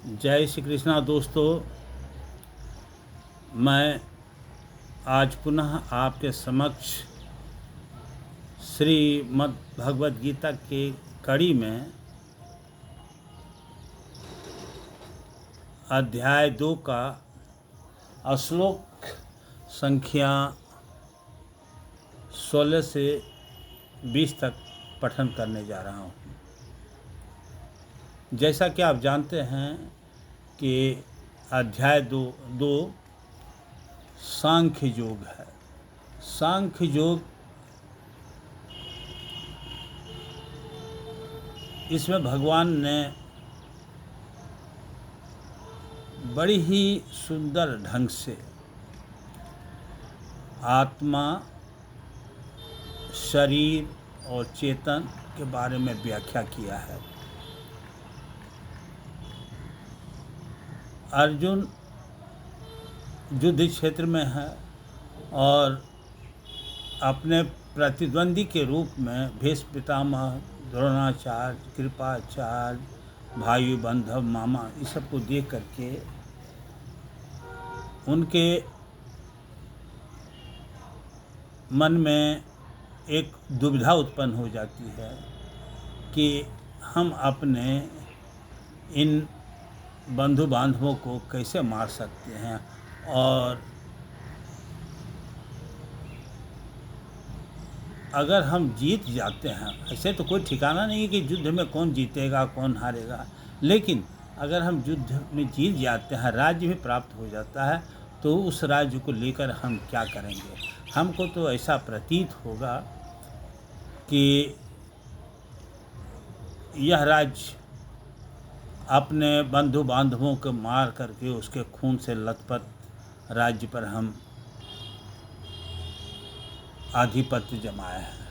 जय श्री कृष्णा दोस्तों। मैं आज पुनः आपके समक्ष श्रीमद् भगवद गीता के कड़ी में अध्याय 2 का श्लोक संख्या 16 से 20 तक पठन करने जा रहा हूँ। जैसा कि आप जानते हैं कि अध्याय 2 सांख्य योग है। सांख्य योग, इसमें भगवान ने बड़ी ही सुंदर ढंग से आत्मा, शरीर और चेतन के बारे में व्याख्या किया है। अर्जुन युद्ध क्षेत्र में है और अपने प्रतिद्वंदी के रूप में भीष्म पितामह, द्रोणाचार्य, कृपाचार्य, भाई बंधव, मामा, इस सब को देख करके उनके मन में एक दुविधा उत्पन्न हो जाती है कि हम अपने इन बंधु बांधवों को कैसे मार सकते हैं। और अगर हम जीत जाते हैं, ऐसे तो कोई ठिकाना नहीं है कि युद्ध में कौन जीतेगा कौन हारेगा, लेकिन अगर हम युद्ध में जीत जाते हैं, राज्य भी प्राप्त हो जाता है, तो उस राज्य को लेकर हम क्या करेंगे। हमको तो ऐसा प्रतीत होगा कि यह राज्य अपने बंधु बांधवों को मार करके उसके खून से लथपथ राज्य पर हम आधिपत्य जमाए हैं।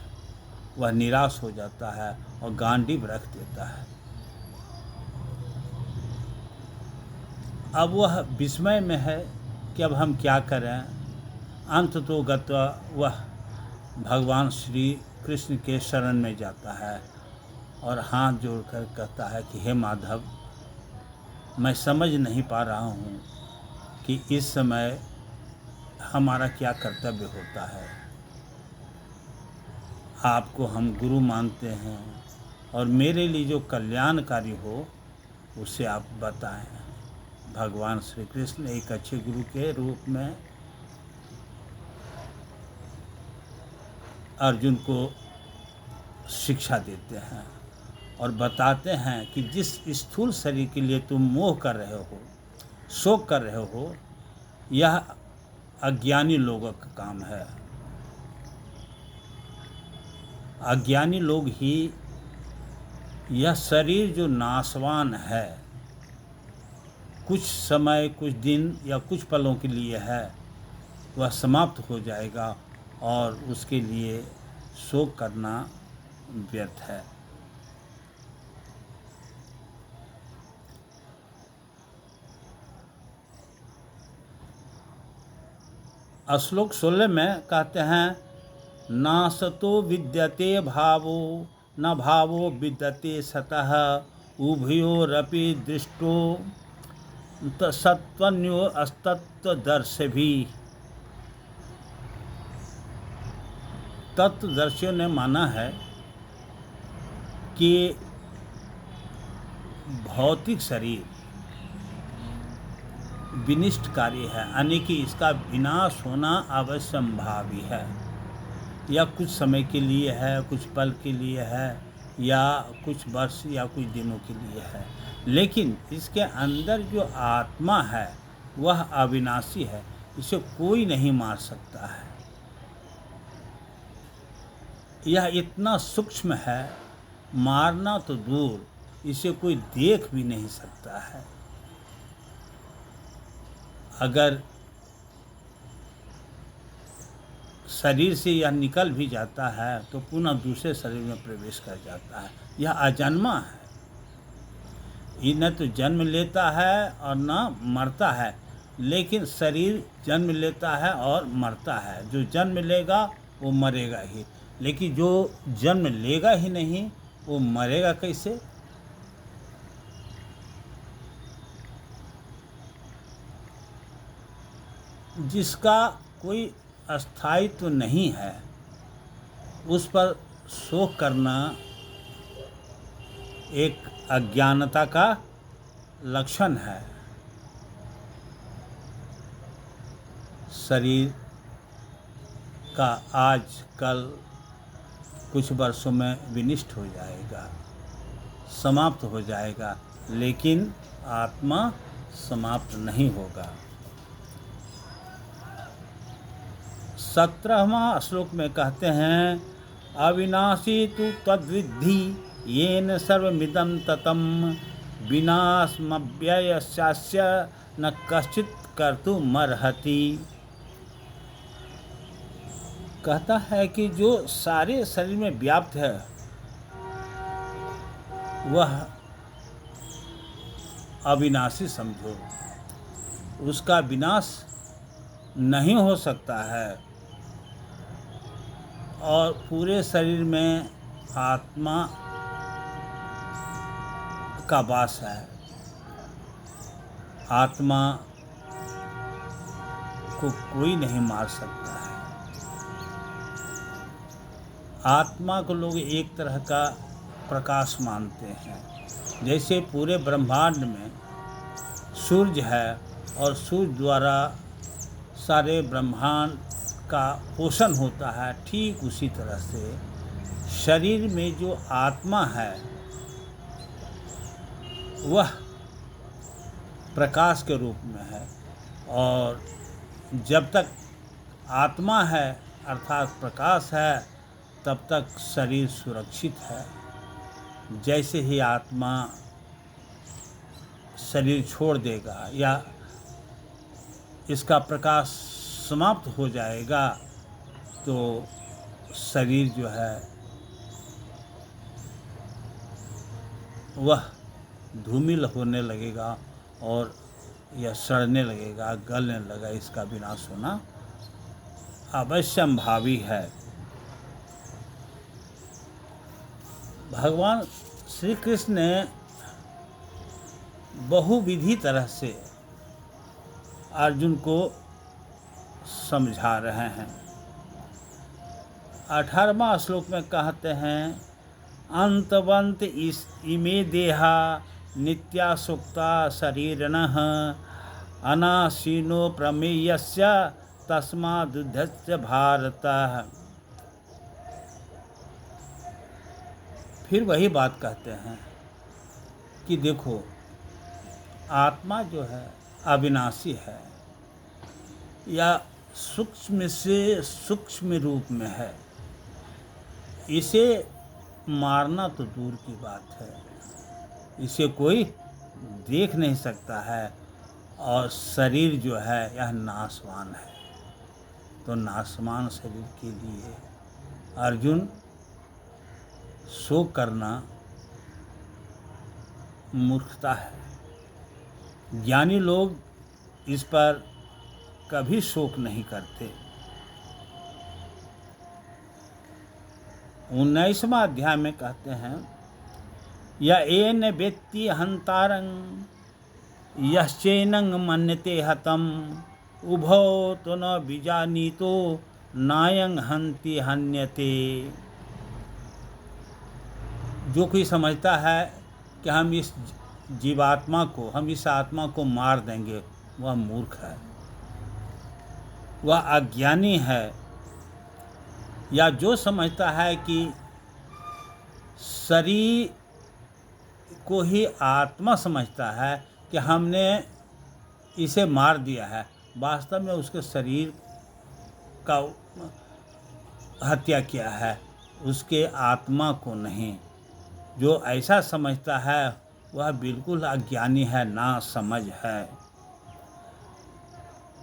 वह निराश हो जाता है और गांडीव रख देता है। अब वह विस्मय में है कि अब हम क्या करें। अंत तो गत्वा वह भगवान श्री कृष्ण के शरण में जाता है और हाथ जोड़कर कहता है कि हे माधव, मैं समझ नहीं पा रहा हूँ कि इस समय हमारा क्या कर्तव्य होता है। आपको हम गुरु मानते हैं और मेरे लिए जो कल्याणकारी हो उसे आप बताएं। भगवान श्री कृष्ण एक अच्छे गुरु के रूप में अर्जुन को शिक्षा देते हैं और बताते हैं कि जिस स्थूल शरीर के लिए तुम मोह कर रहे हो, शोक कर रहे हो, यह अज्ञानी लोगों का काम है। अज्ञानी लोग ही यह शरीर जो नाशवान है, कुछ समय, कुछ दिन या कुछ पलों के लिए है, वह समाप्त हो जाएगा और उसके लिए शोक करना व्यर्थ है। श्लोक 16 में कहते हैं, नासतो विद्यते भावो न भावो विद्यते सतः उभयोरपि दृष्टो सत्वन्यो अस्तत्वदर्शिभी। तत्वदर्शियों ने माना है कि भौतिक शरीर विनिष्टकारी है, यानी कि इसका विनाश होना अवश्यंभावी है। या कुछ समय के लिए है, कुछ पल के लिए है, या कुछ वर्ष या कुछ दिनों के लिए है, लेकिन इसके अंदर जो आत्मा है वह अविनाशी है। इसे कोई नहीं मार सकता है। यह इतना सूक्ष्म है, मारना तो दूर, इसे कोई देख भी नहीं सकता है। अगर शरीर से यह निकल भी जाता है तो पुनः दूसरे शरीर में प्रवेश कर जाता है। यह अजन्मा है, ये न तो जन्म लेता है और न मरता है, लेकिन शरीर जन्म लेता है और मरता है। जो जन्म लेगा वो मरेगा ही, लेकिन जो जन्म लेगा ही नहीं वो मरेगा कैसे। जिसका कोई स्थायित्व नहीं है, उस पर शोक करना एक अज्ञानता का लक्षण है। शरीर का आज कल कुछ वर्षों में विनिष्ट हो जाएगा, समाप्त हो जाएगा, लेकिन आत्मा समाप्त नहीं होगा। 17वां श्लोक में कहते हैं, अविनाशी तु तद्विद्धि येन सर्वमिदं ततं विनाशमव्ययस्यास्य न कश्चित् कर्तुमर्हति। कहता है कि जो सारे शरीर में व्याप्त है वह अविनाशी समझो, उसका विनाश नहीं हो सकता है। और पूरे शरीर में आत्मा का वास है। आत्मा को कोई नहीं मार सकता है। आत्मा को लोग एक तरह का प्रकाश मानते हैं। जैसे पूरे ब्रह्मांड में सूर्य है और सूर्य द्वारा सारे ब्रह्मांड का पोषण होता है, ठीक उसी तरह से शरीर में जो आत्मा है वह प्रकाश के रूप में है। और जब तक आत्मा है अर्थात प्रकाश है, तब तक शरीर सुरक्षित है। जैसे ही आत्मा शरीर छोड़ देगा या इसका प्रकाश समाप्त हो जाएगा, तो शरीर जो है वह धूमिल होने लगेगा और यह सड़ने लगेगा, गलने लगेगा। इसका विनाश होना अवश्यंभावी है। भगवान श्री कृष्ण ने बहुविधि तरह से अर्जुन को समझा रहे हैं। 18वां श्लोक में कहते हैं, अंतवंत इमे देहा नित्या सुक्ता शरीरिणः अनासीनो प्रमेयस्य तस्मादुद्धस्य भारत। फिर वही बात कहते हैं कि देखो, आत्मा जो है अविनाशी है या सूक्ष्म से सूक्ष्म रूप में है। इसे मारना तो दूर की बात है, इसे कोई देख नहीं सकता है। और शरीर जो है यह नाशवान है, तो नाशवान शरीर के लिए अर्जुन शोक करना मूर्खता है। ज्ञानी लोग इस पर कभी शोक नहीं करते। 19वां अध्याय में कहते हैं, या एन वेत्ति हंतारं यश्चैनं मन्यते हतम् उभौ तो न बीजानीतो नायं हन्ति हन्यते। जो कोई समझता है कि हम इस जीवात्मा को, हम इस आत्मा को मार देंगे, वह मूर्ख है, वह अज्ञानी है। या जो समझता है कि शरीर को ही आत्मा समझता है कि हमने इसे मार दिया है, वास्तव में उसके शरीर का हत्या किया है, उसके आत्मा को नहीं। जो ऐसा समझता है वह बिल्कुल अज्ञानी है, ना समझ है।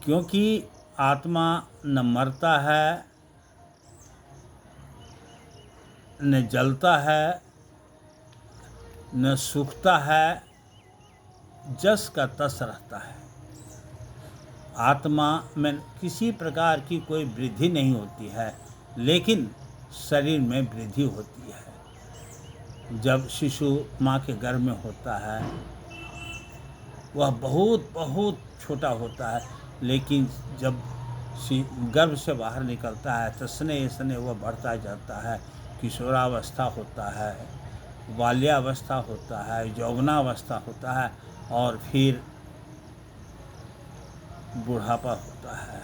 क्योंकि आत्मा न मरता है, न जलता है, न सूखता है, जस का तस रहता है। आत्मा में किसी प्रकार की कोई वृद्धि नहीं होती है, लेकिन शरीर में वृद्धि होती है। जब शिशु माँ के गर्भ में होता है, वह बहुत बहुत छोटा होता है, लेकिन जब गर्भ से बाहर निकलता है तो स्नेह स्नेह वह बढ़ता जाता है, किशोरावस्था होता है, बाल्यावस्था होता है, यौवनावस्था होता है और फिर बुढ़ापा होता है,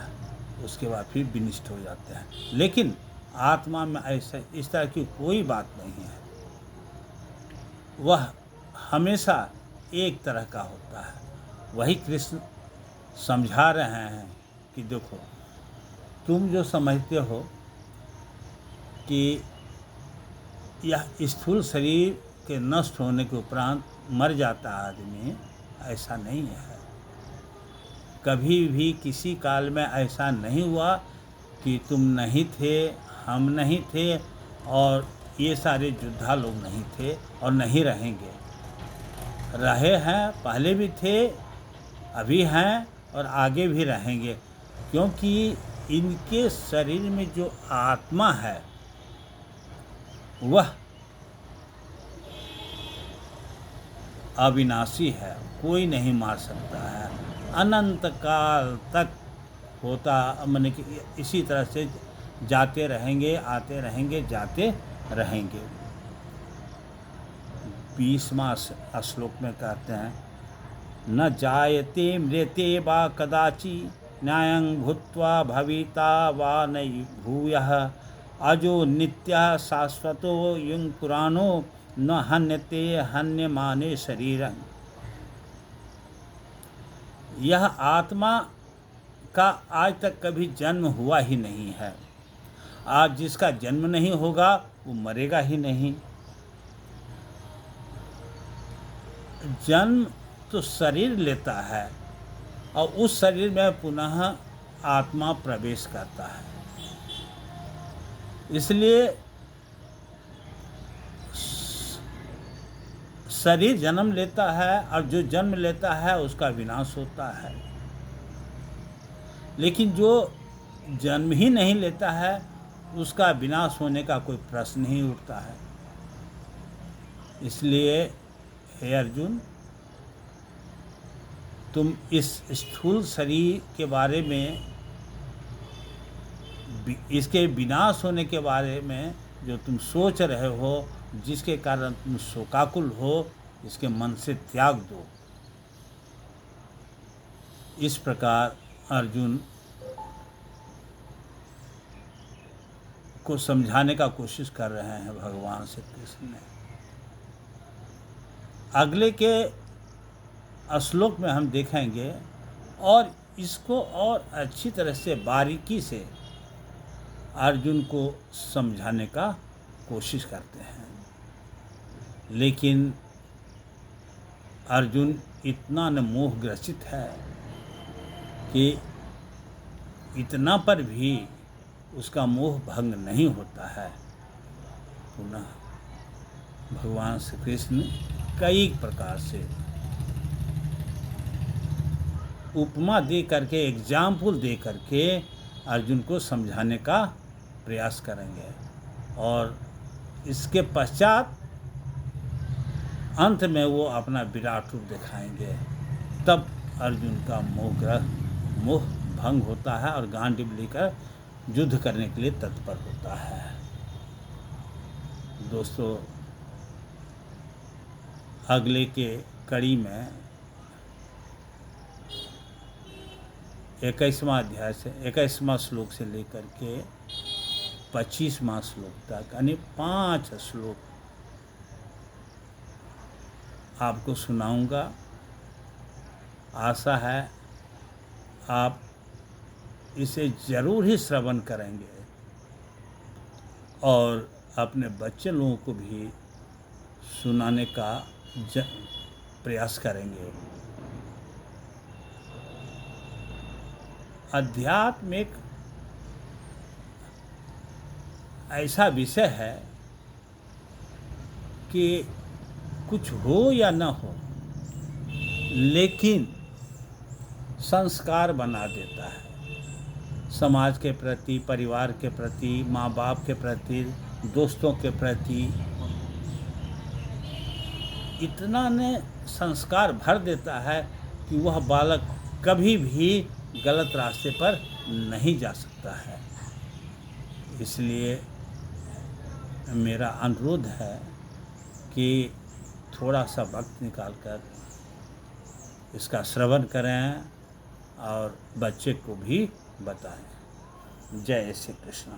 उसके बाद फिर विनिष्ट हो जाते हैं। लेकिन आत्मा में ऐसा इस तरह की कोई बात नहीं है, वह हमेशा एक तरह का होता है। वही कृष्ण समझा रहे हैं कि देखो, तुम जो समझते हो कि यह स्थूल शरीर के नष्ट होने के उपरांत मर जाता आदमी, ऐसा नहीं है। कभी भी किसी काल में ऐसा नहीं हुआ कि तुम नहीं थे, हम नहीं थे और ये सारे योद्धा लोग नहीं थे और नहीं रहेंगे। रहे हैं, पहले भी थे, अभी हैं और आगे भी रहेंगे, क्योंकि इनके शरीर में जो आत्मा है वह अविनाशी है, कोई नहीं मार सकता है, अनंत काल तक होता, माने कि इसी तरह से जाते रहेंगे, आते रहेंगे, जाते रहेंगे। 20वां श्लोक में कहते हैं, न जायते मृते वा कदाचि न्यायं भूत्वा भविता वा न भूयः अजो नित्यः शाश्वतो युं पुराणो न हन्यते हन्यमाने शरीरं। यह आत्मा का आज तक कभी जन्म हुआ ही नहीं है। आज जिसका जन्म नहीं होगा वो मरेगा ही नहीं। जन्म तो शरीर लेता है और उस शरीर में पुनः आत्मा प्रवेश करता है। इसलिए शरीर जन्म लेता है और जो जन्म लेता है उसका विनाश होता है, लेकिन जो जन्म ही नहीं लेता है उसका विनाश होने का कोई प्रश्न नहीं उठता है। इसलिए हे अर्जुन, तुम इस स्थूल शरीर के बारे में, इसके विनाश होने के बारे में जो तुम सोच रहे हो, जिसके कारण तुम शोकाकुल हो, इसके मन से त्याग दो। इस प्रकार अर्जुन को समझाने का कोशिश कर रहे हैं भगवान श्री कृष्ण ने। अगले के श्लोक में हम देखेंगे और इसको और अच्छी तरह से बारीकी से अर्जुन को समझाने का कोशिश करते हैं। लेकिन अर्जुन इतना न मोहग्रसित है कि इतना पर भी उसका मोह भंग नहीं होता है। पुनः भगवान श्री कृष्ण कई प्रकार से उपमा दे करके, एग्जाम्पल दे करके अर्जुन को समझाने का प्रयास करेंगे और इसके पश्चात अंत में वो अपना विराट रूप दिखाएंगे। तब अर्जुन का मोह भंग होता है और गांडीव लेकर युद्ध करने के लिए तत्पर होता है। दोस्तों, अगले के कड़ी में 21वां अध्याय से 21वां श्लोक से लेकर के 25वां श्लोक तक, यानी 5 श्लोक आपको सुनाऊंगा। आशा है आप इसे ज़रूर ही श्रवण करेंगे और अपने बच्चे लोगों को भी सुनाने का प्रयास करेंगे। अध्यात्म एक ऐसा विषय है कि कुछ हो या न हो, लेकिन संस्कार बना देता है। समाज के प्रति, परिवार के प्रति, माँ बाप के प्रति, दोस्तों के प्रति इतना ने संस्कार भर देता है कि वह बालक कभी भी गलत रास्ते पर नहीं जा सकता है। इसलिए मेरा अनुरोध है कि थोड़ा सा वक्त निकालकर इसका श्रवण करें और बच्चे को भी बताएं। जय श्री कृष्ण।